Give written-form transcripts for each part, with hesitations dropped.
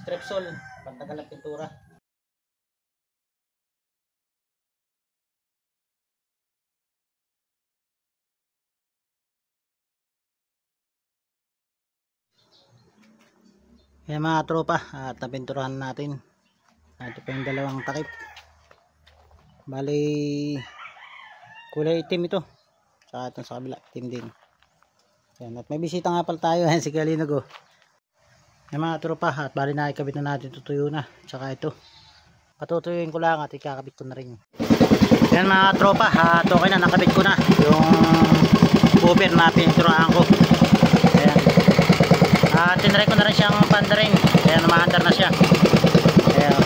Strepsol, pantagal ng pintura. Yan mga tropa, at napinturahan natin. Ito pa yung dalawang takip. Bali kulay itim ito. Saka itong sa kabila, itim din. Yan, at may bisita nga pala tayo. Yan si Kalinog. Yan mga tropa, at bali nakikabit na natin, tutuyo na. Tsaka ito, patutuyuin ko lang at ikakabit ko na rin. Yan mga tropa, at okay na, nakabit ko na yung cover na pininturahan ko. Ayan. At tinry ko na rin siyang pandarin. Ayan, umaandar na siya. Ayan.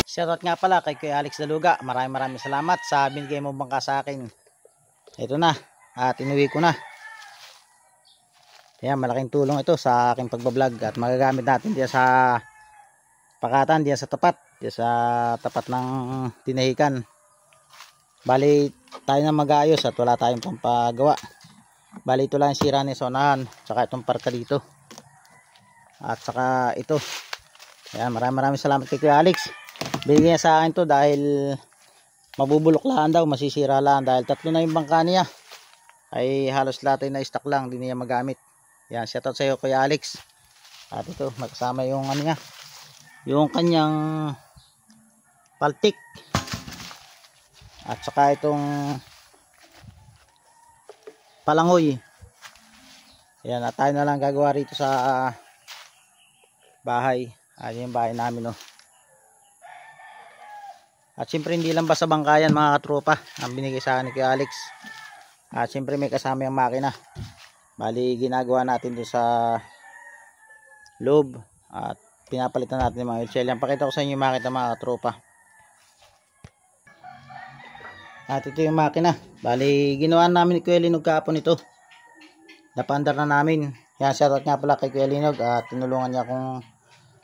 Shoutout nga pala kay Kuya Alex Daluga. Maraming salamat sa binigay mo bangka sa akin. Ito na, at inuwi ko na. Ayan, malaking tulong ito sa aking pagbablog. At magagamit natin diyan sa pakatan, diyan sa tapat ng tinahikan. Bali tayo na mag-aayos at wala tayong pampagawa. Bali ito lang yung sira ni sonahan, saka itong parka dito, at saka ito. Ayan, maraming salamat kay Kuya Alex. Binigyan niya sa akin to dahil mabubulok lang daw, masisira lang, dahil tatlo na yung bangka niya, ay halos lahat ay na-stock lang, hindi niya magamit. Yan, shoutout sa iyo Kuya Alex. At ito, magkasama yung ano niya, yung kanyang paltik. At saka itong palangoy. Ayan, at tayo na lang gagawa rito sa bahay. Ayan yung bahay namin, no. At siyempre hindi lang basta bangkayan mga katropa ang binigay sa akin ni Kuya Alex. At siyempre may kasama yung makina. Bali ginagawa natin doon sa loob. At pinapalitan natin yung mga oil shell. Yan, pakita ko sa inyo yung makina mga katropa. At ito yung makina. Bali ginawa namin ni Kuya Linog kahapon ito. Napandar na namin. Yan, shoutout nga pala kay Kuya Linog. At tinulungan niya akong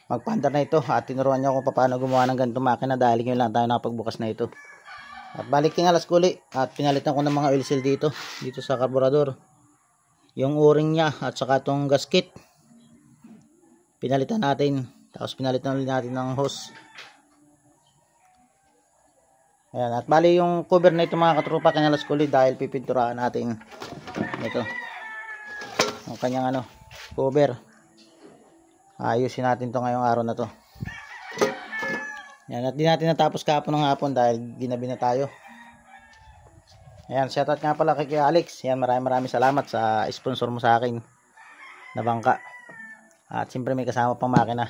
magpandar na ito. At tinuruan niya akong paano gumawa ng ganitong makina. Dahil ngayon lang tayo nakapagbukas na ito. At balik yung alas kuli. At pinalitan ko ng mga oil seal dito. Dito sa karburador. Yung o-ring niya. At saka itong gasket. Pinalitan natin. Tapos pinalitan ulit natin ng hose. Ayan, at bali yung cover na ito mga katropa kinalas ko ulit dahil pipinturahan natin ito yung kanyang cover. Ayusin natin to ngayong araw na to. Ayan, at di natin natapos kahapon ng hapon dahil ginabi na tayo. Ayan, shoutout nga pala kay Alex. Ayan, maraming salamat sa sponsor mo sa akin na bangka. At siyempre may kasama pang makina.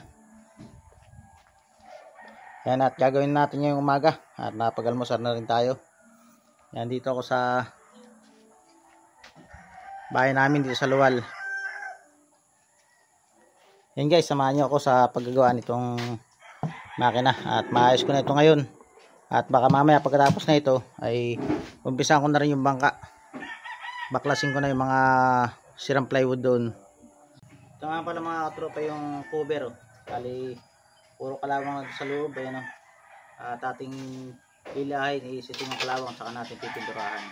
Yan, at gagawin natin ngayong umaga at napag-almusar na rin tayo. Yan, dito ako sa bahay namin dito sa Luwal. Yan guys, samahan nyo ako sa paggagawa nitong makina at maayos ko na ito ngayon. At baka mamaya pagkatapos na ito ay umpisahan ko na rin yung bangka. Baklasin ko na yung mga sirang plywood doon. Ito nga pala mga katropa yung cover. Kali puro kalawang sa loob, ayan o. At ating ilahin, isitin yung kalawang, saka natin pipinturahan.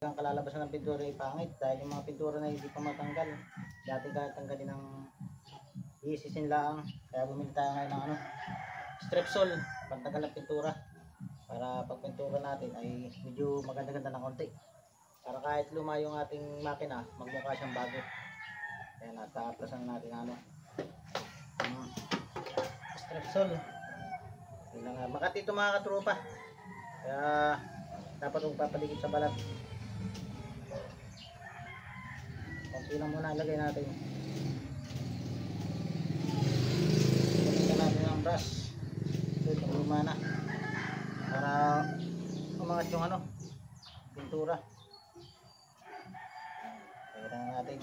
Ang kalalabasan ng pintura ay pangit dahil yung mga pintura na hindi pa matanggal. Dati kahit tanggalin ng iisisin lang. Kaya bumili tayo ngayon ng strepsol, pantagal ng pintura. Para pag pintura natin ay medyo maganda-ganda ng konti. Para kahit luma yung ating makina, magmukha siyang bago. Ayan, at taaplasan natin ano. Strepsol. Makati ito mga katropa. Kaya dapat huwag papaligid sa balat. Konti lang muna ilagay natin. Ilagay natin ang brush. Ito itong luma na. Para umangat yung ano, pintura. Kailangan natin.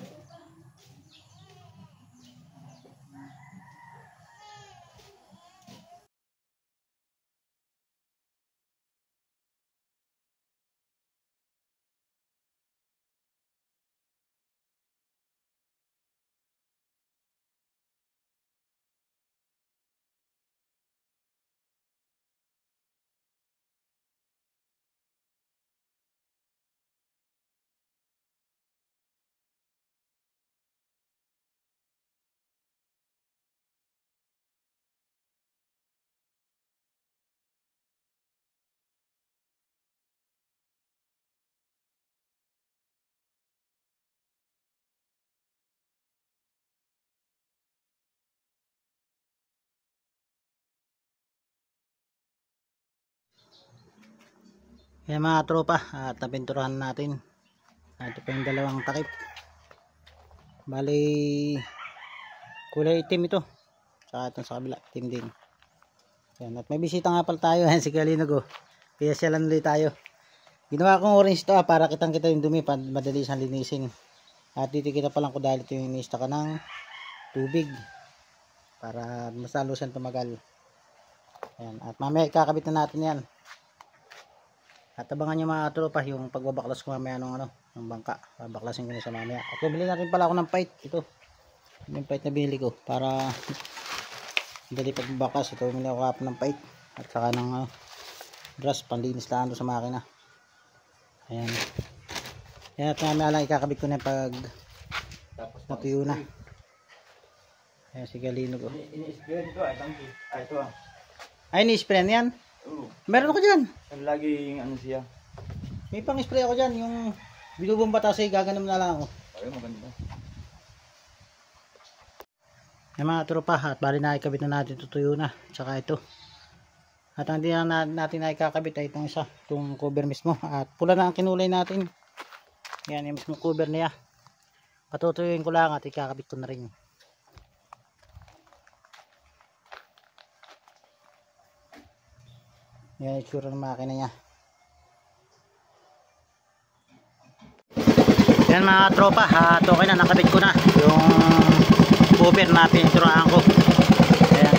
Kaya mga tropa, at napinturahan natin. Ito pa yung dalawang takip. Bali kulay itim ito. Saka itong sa kabila, itim din. Yan, at may bisita nga pala tayo. Yan si Kalinog. Kaya siya lang ulit tayo. Ginawa kong orange ito para kitang kita yung dumi, madali siyang linisin. At titikita pa lang ko dahil ito yung inista ka ng tubig para mas lalo siyang tumagal. Yan, at mamaya ikakabit na natin yan. At abangan nyo mga tropa yung pagbabaklas ko mamaya ng ano, ng bangka. Babaklasin ko na sa mamaya. At bumili na rin pala ako ng pipe. Ito. Yung pipe na binili ko para dali pagbabaklas. Ito bumili ako kapon ng pipe. At saka ng brush panlinis lang sa makina. Ayan. Ayan, at mamaya lang ikakabit ko na pag natuyo na. Ayan si Galino ko. Ini-spray dito ay tangki. Ay ito ah. Ay, ni-spray yan? Oo. Meron ako dyan. Laging ano siya. May pang spray ako dyan. Yung binubomba tapos gaganom na lang ako. Ay maganda. Yung mga tropa, at bali na ikabit na natin, tutuyo na. Tsaka ito. At hindi na natin na ikakabit ay itong isa. Itong cover mismo. At pula na ang kinulay natin. Yan yung mismo cover niya. Patutuyuin ko lang at ikakabit ko na rin. Yan yung itsura ng makina niya. Yan mga tropa, at okay na, nakabit ko na yung cover na pininturahan ko. Ayan.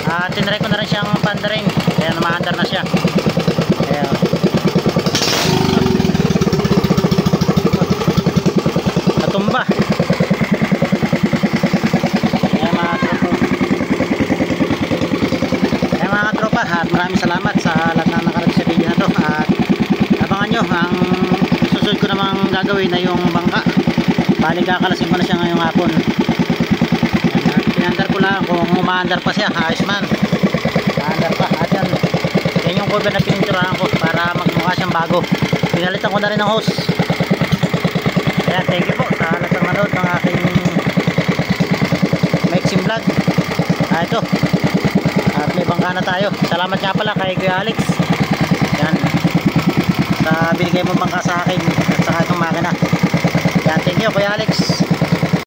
At tinry ko na rin siyang pandaring. Ayan, maandar na siya. Ayan. Natumba. At maraming salamat sa lahat na nakarag sa video na to. At abangan nyo ang susunod ko namang gagawin na yung bangka. Bali kakalasin ko na siya ngayong hapon. Pinandar ko lang kung umaandar pa siya. Ayos man, umaandar pa. At yan yung cover na pininturahan ko para magmukha siyang bago. Pinalitan ko na rin ng hose. Ayan, thank you po sa lahat ng manood ng aking mixing vlog. Ito, at may bangka na tayo. Salamat nga pala kay Kuya Alex. Yan. Sa binigay mo bangka sa akin at saka itong makina. Yan, thank you Kuya Alex.